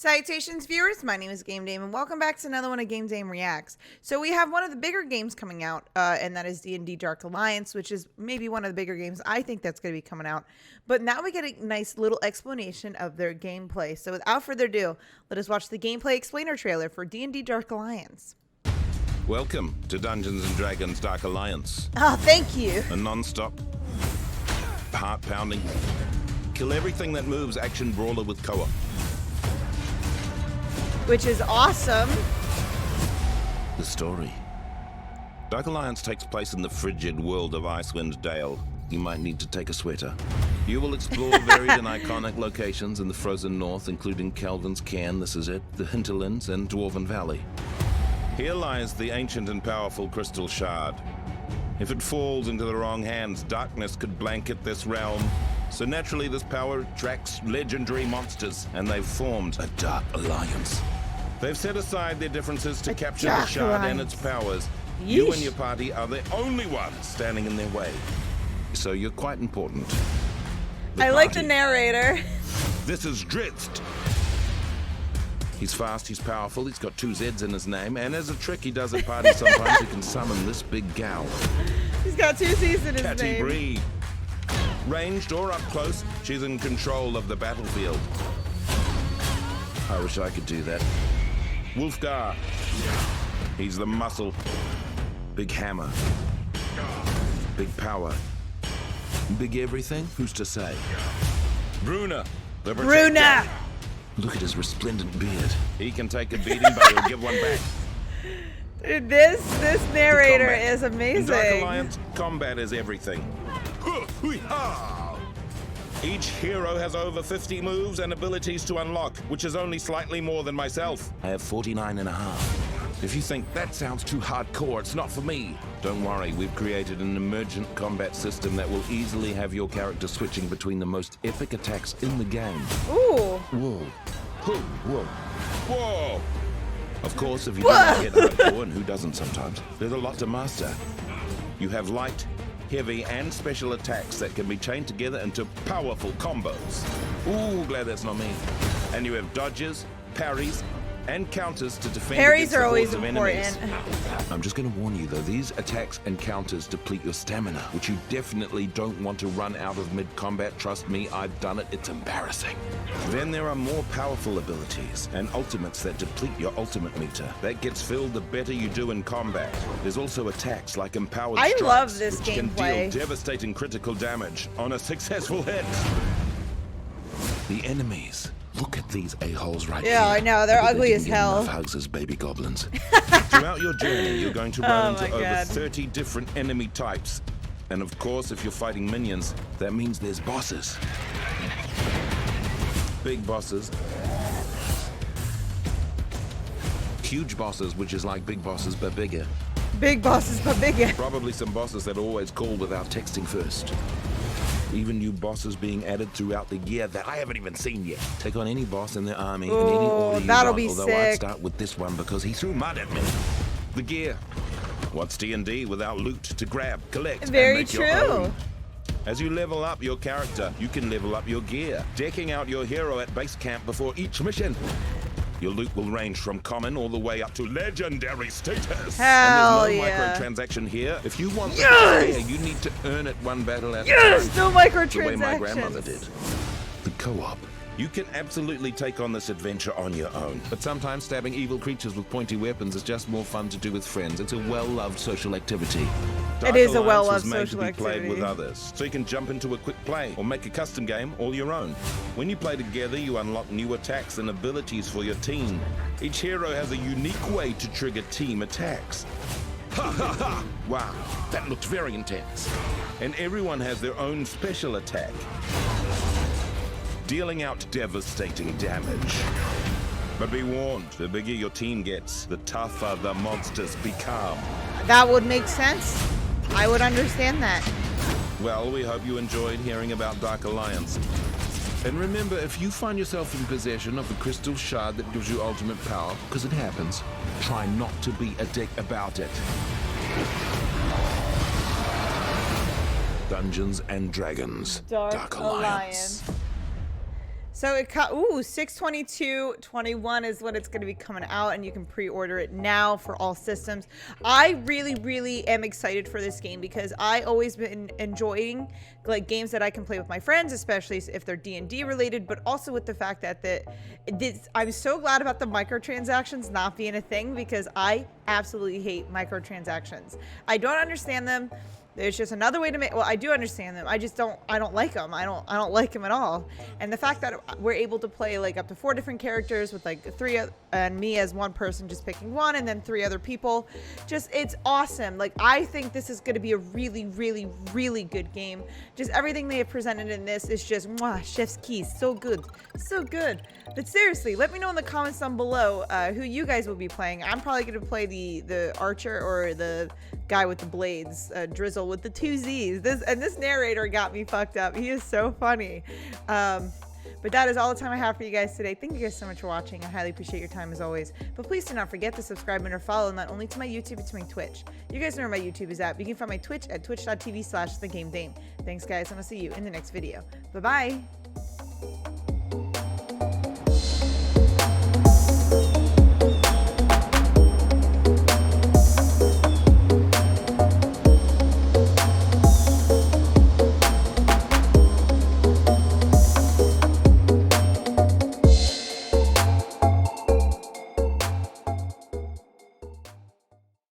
Salutations, viewers. My name is GameDame, and welcome back to another one of GameDame Reacts. So we have one of the bigger games coming out, and that is D&D Dark Alliance, which is maybe one of the bigger games I think that's going to be coming out. But now we get a nice little explanation of their gameplay. So without further ado, let us watch the gameplay explainer trailer for D&D Dark Alliance. Welcome to Dungeons & Dragons Dark Alliance. Oh, thank you. A non-stop, heart-pounding, kill everything that moves action brawler with co-op. Which is awesome. The story. Dark Alliance takes place in the frigid world of Icewind Dale. You might need to take a sweater. You will explore varied and iconic locations in the frozen north, including Calvin's Cairn, this is it, the Hinterlands, and Dwarven Valley. Here lies the ancient and powerful Crystal Shard. If it falls into the wrong hands, darkness could blanket this realm. So naturally, this power attracts legendary monsters, and they've formed a Dark Alliance. They've set aside their differences to capture the Shard and its powers. Yeesh. You and your party are the only ones standing in their way. So you're quite important. I like the narrator. This is Drizzt. He's fast, he's powerful, he's got 2 Zs in his name, and as a trick he does at parties sometimes, he can summon this big gal. He's got 2 C's in his Catty name. Bree. Ranged or up close, she's in control of the battlefield. I wish I could do that. Wolfgar. He's the muscle. Big hammer. Big power. Big everything? Who's to say? Bruna. The protector. Bruna! Look at his resplendent beard. He can take a beating, but he'll give one back. Dude, this narrator is amazing. In Dark Alliance, combat is everything. Each hero has over 50 moves and abilities to unlock, which is only slightly more than myself. I have 49 and a half. If you think that sounds too hardcore, it's not for me. Don't worry, we've created an emergent combat system that will easily have your character switching between the most epic attacks in the game. Ooh. Whoa. Whoa. Whoa. Whoa. Of course, if you don't get hardcore, and who doesn't sometimes, there's a lot to master. You have light, heavy, and special attacks that can be chained together into powerful combos. Ooh, glad that's not me. And you have dodges, parries, and counters to defend Parries against are the always hordes of important. enemies. I'm just going to warn you though, these attacks and counters deplete your stamina, which you definitely don't want to run out of mid-combat. Trust me, I've done it, it's embarrassing. Then there are more powerful abilities and ultimates that deplete your ultimate meter. That gets filled the better you do in combat. There's also attacks like empowered strikes, love this which can gameplay. deal devastating critical damage on a successful hit. The enemies. Look at these a-holes right here. Yeah, I know. They're I bet ugly they as didn't get hell. enough hugs as baby goblins. Throughout your journey, you're going to run into over 30 different enemy types. And of course, if you're fighting minions, that means there's bosses. Big bosses. Huge bosses, which is like big bosses, but bigger. Big bosses, but bigger. Probably some bosses that always call without texting first. Even new bosses being added throughout the year that I haven't even seen yet. Take on any boss in their army in any order you that'll want, be although I'd sick. start with this one because he threw mud at me. The gear. What's D&D without loot to grab, collect, Very and make your true. own? As you level up your character, you can level up your gear, decking out your hero at base camp before each mission. Your loot will range from common all the way up to legendary status. Hell and there's no yeah. microtransaction here. If you want the gear, you need to earn it one battle at a time. No The way my grandmother did. microtransactions. The co-op. You can absolutely take on this adventure on your own. But sometimes stabbing evil creatures with pointy weapons is just more fun to do with friends. It's a well-loved social activity. Dark It is a Alliance well-loved was made social to be played activity. with others, so you can jump into a quick play or make a custom game all your own. When you play together, you unlock new attacks and abilities for your team. Each hero has a unique way to trigger team attacks. Ha ha ha! Wow, that looked very intense. And everyone has their own special attack, dealing out devastating damage. But be warned, the bigger your team gets, the tougher the monsters become. That would make sense. I would understand that. Well, we hope you enjoyed hearing about Dark Alliance. And remember, if you find yourself in possession of the crystal shard that gives you ultimate power, because it happens, try not to be a dick about it. Dungeons and Dragons. Dark Alliance. So it cut, ooh, 6/22/21 is when it's going to be coming out, and you can pre-order it now for all systems. I really am excited for this game because I always been enjoying like games that I can play with my friends, especially if they're D&D related, but also with the fact that I'm so glad about the microtransactions not being a thing, because I absolutely hate microtransactions. I don't understand them. There's just another way to make, well, I do understand them. I don't like them. I don't like them at all. And the fact that we're able to play like up to 4 different characters with like 3 and me as one person just picking one, and then 3 other people, it's awesome. Like, I think this is going to be a really good game. Just everything they have presented in this is just mwah, chef's kiss. So good. But seriously, let me know in the comments down below who you guys will be playing. I'm probably going to play the archer or the guy with the blades, Drizzle with the 2 Z's. This narrator got me fucked up. He is so funny. But that is all the time I have for you guys today. Thank you guys so much for watching. I highly appreciate your time as always. But please do not forget to subscribe and or follow not only to my YouTube, but to my Twitch. You guys know where my YouTube is at. You can find my Twitch at twitch.tv/thegamedame. Thanks guys, and I'll see you in the next video. Bye-bye.